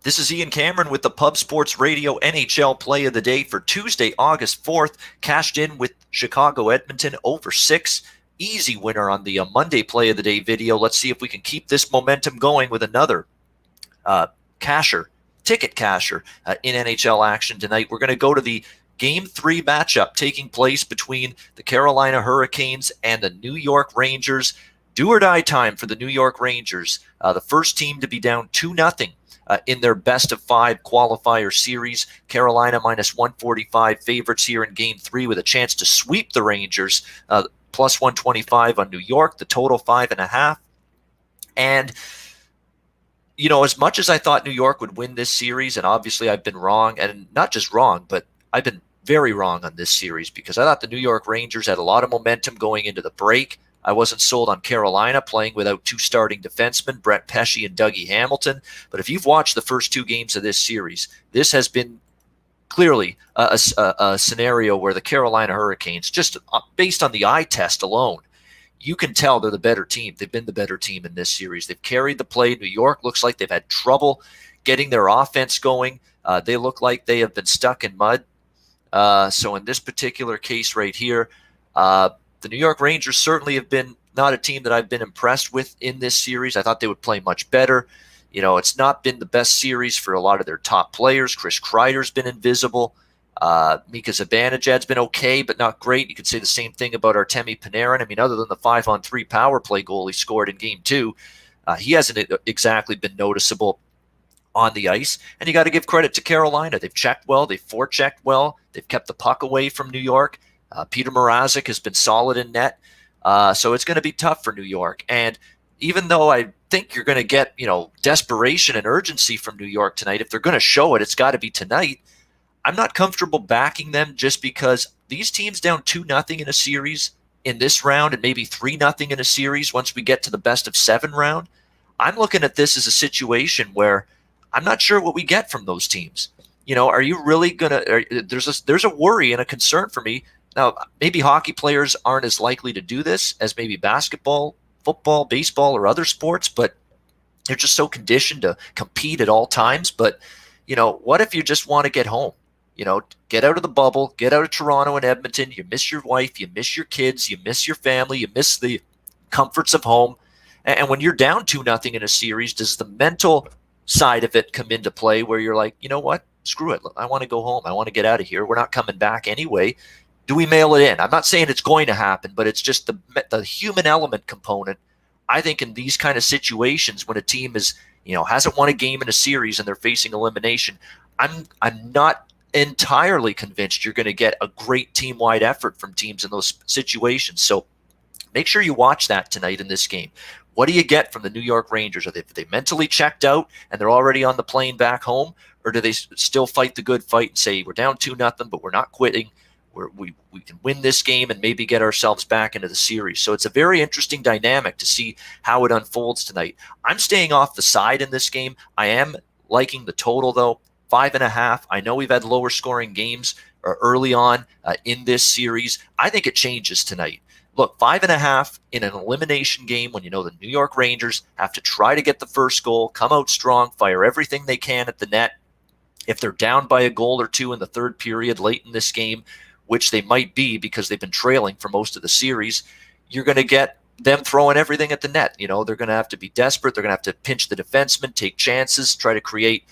This is Ian Cameron with the Pub Sports Radio NHL Play of the Day for Tuesday, August 4th. Cashed in with Chicago-Edmonton over 6. Easy winner on the Monday Play of the Day video. Let's see if we can keep this momentum going with another ticket casher in NHL action tonight. We're going to go to the Game 3 matchup taking place between the Carolina Hurricanes and the New York Rangers. Do or die time for the New York Rangers. The first team to be down 2-0. In their best-of-5 qualifier series. Carolina minus 145 favorites here in Game 3 with a chance to sweep the Rangers. Plus 125 on New York, the total 5.5. And, you know, as much as I thought New York would win this series, and obviously I've been wrong, and not just wrong, but I've been very wrong on this series because I thought the New York Rangers had a lot of momentum going into the break. I wasn't sold on Carolina playing without two starting defensemen, Brett Pesce and Dougie Hamilton. But if you've watched the first two games of this series, this has been clearly a scenario where the Carolina Hurricanes, just based on the eye test alone, you can tell they're the better team. They've been the better team in this series. They've carried the play. New York looks like they've had trouble getting their offense going. They look like they have been stuck in mud. So in this particular case right here, the New York Rangers certainly have been not a team that I've been impressed with in this series. I thought they would play much better. You know, it's not been the best series for a lot of their top players. Chris Kreider's been invisible. Mika Zibanejad's been okay, but not great. You could say the same thing about Artemi Panarin. I mean, other than the 5-on-3 power play goal he scored in Game 2, he hasn't exactly been noticeable on the ice. And you got to give credit to Carolina. They've checked well. They've forechecked well. They've kept the puck away from New York. Peter Mrazek has been solid in net. So it's going to be tough for New York. And even though I think you're going to get, you know, desperation and urgency from New York tonight, if they're going to show it, it's got to be tonight. I'm not comfortable backing them just because these teams down 2-0 in a series in this round and maybe 3-0 in a series once we get to the best-of-7 round. I'm looking at this as a situation where I'm not sure what we get from those teams. You know, are you really going to – there's a worry and a concern for me. Now, maybe hockey players aren't as likely to do this as maybe basketball, football, baseball, or other sports, but they're just so conditioned to compete at all times. But, you know, what if you just want to get home? You know, get out of the bubble, get out of Toronto and Edmonton. You miss your wife, you miss your kids, you miss your family, you miss the comforts of home. And when you're down 2-0 in a series, does the mental side of it come into play where you're like, you know what? Screw it. I want to go home. I want to get out of here. We're not coming back anyway. Do we mail it in? I'm not saying it's going to happen, but it's just the human element component. I think in these kind of situations when a team is, you know, hasn't won a game in a series and they're facing elimination, I'm not entirely convinced you're going to get a great team-wide effort from teams in those situations. So make sure you watch that tonight in this game. What do you get from the New York Rangers? Are they mentally checked out and they're already on the plane back home? Or do they still fight the good fight and say, we're down 2-0, but we're not quitting? We can win this game and maybe get ourselves back into the series. So it's a very interesting dynamic to see how it unfolds tonight. I'm staying off the side in this game. I am liking the total, though, 5.5. I know we've had lower scoring games early on in this series. I think it changes tonight. Look, 5.5 in an elimination game when you know the New York Rangers have to try to get the first goal, come out strong, fire everything they can at the net. If they're down by a goal or two in the third period late in this game, which they might be because they've been trailing for most of the series, you're going to get them throwing everything at the net. You know, they're going to have to be desperate. They're going to have to pinch the defenseman, take chances, try to create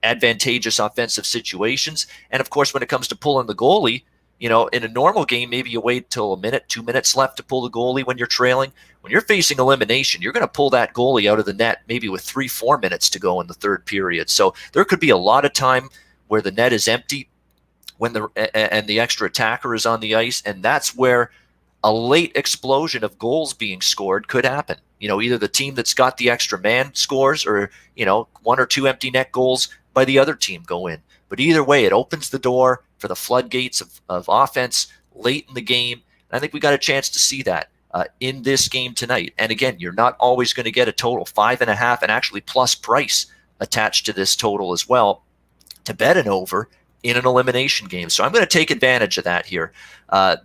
advantageous offensive situations. And, of course, when it comes to pulling the goalie, you know, in a normal game, maybe you wait till a minute, 2 minutes left to pull the goalie when you're trailing. When you're facing elimination, you're going to pull that goalie out of the net maybe with 3-4 minutes to go in the third period. So there could be a lot of time where the net is empty when the extra attacker is on the ice, and that's where a late explosion of goals being scored could happen. You know, either the team that's got the extra man scores or, you know, 1 or 2 empty net goals by the other team go in. But either way, it opens the door for the floodgates of offense late in the game. And I think we got a chance to see that in this game tonight. And again, you're not always going to get a total 5.5 and actually plus price attached to this total as well to bet an over in an elimination game. So I'm going to take advantage of that here.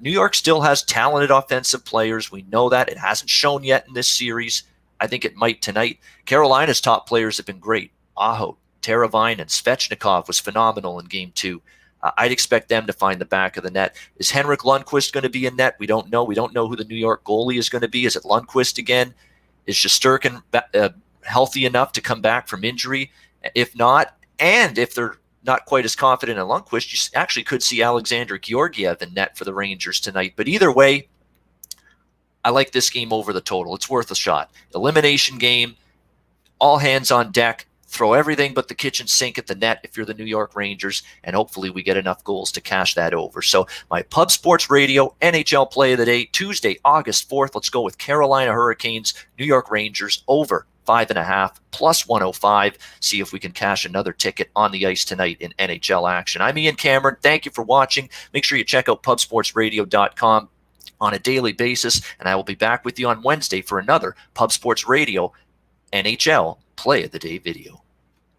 New York still has talented offensive players. We know that. It hasn't shown yet in this series. I think it might tonight. Carolina's top players have been great. Aho, Teravainen and Svechnikov was phenomenal in Game 2. I'd expect them to find the back of the net. Is Henrik Lundqvist going to be in net? We don't know. We don't know who the New York goalie is going to be. Is it Lundqvist again? Is Shesterkin healthy enough to come back from injury? If not, and if they're not quite as confident in Lundqvist, you actually could see Alexander Georgiev in net for the Rangers tonight. But either way, I like this game over the total. It's worth a shot. Elimination game, all hands on deck. Throw everything but the kitchen sink at the net if you're the New York Rangers, and hopefully we get enough goals to cash that over. So my Pub Sports Radio NHL play of the day, Tuesday, August 4th. Let's go with Carolina Hurricanes, New York Rangers, over 5.5, plus 105. See if we can cash another ticket on the ice tonight in NHL action. I'm Ian Cameron. Thank you for watching. Make sure you check out pubsportsradio.com on a daily basis, and I will be back with you on Wednesday for another Pub Sports Radio NHL Play of the Day video.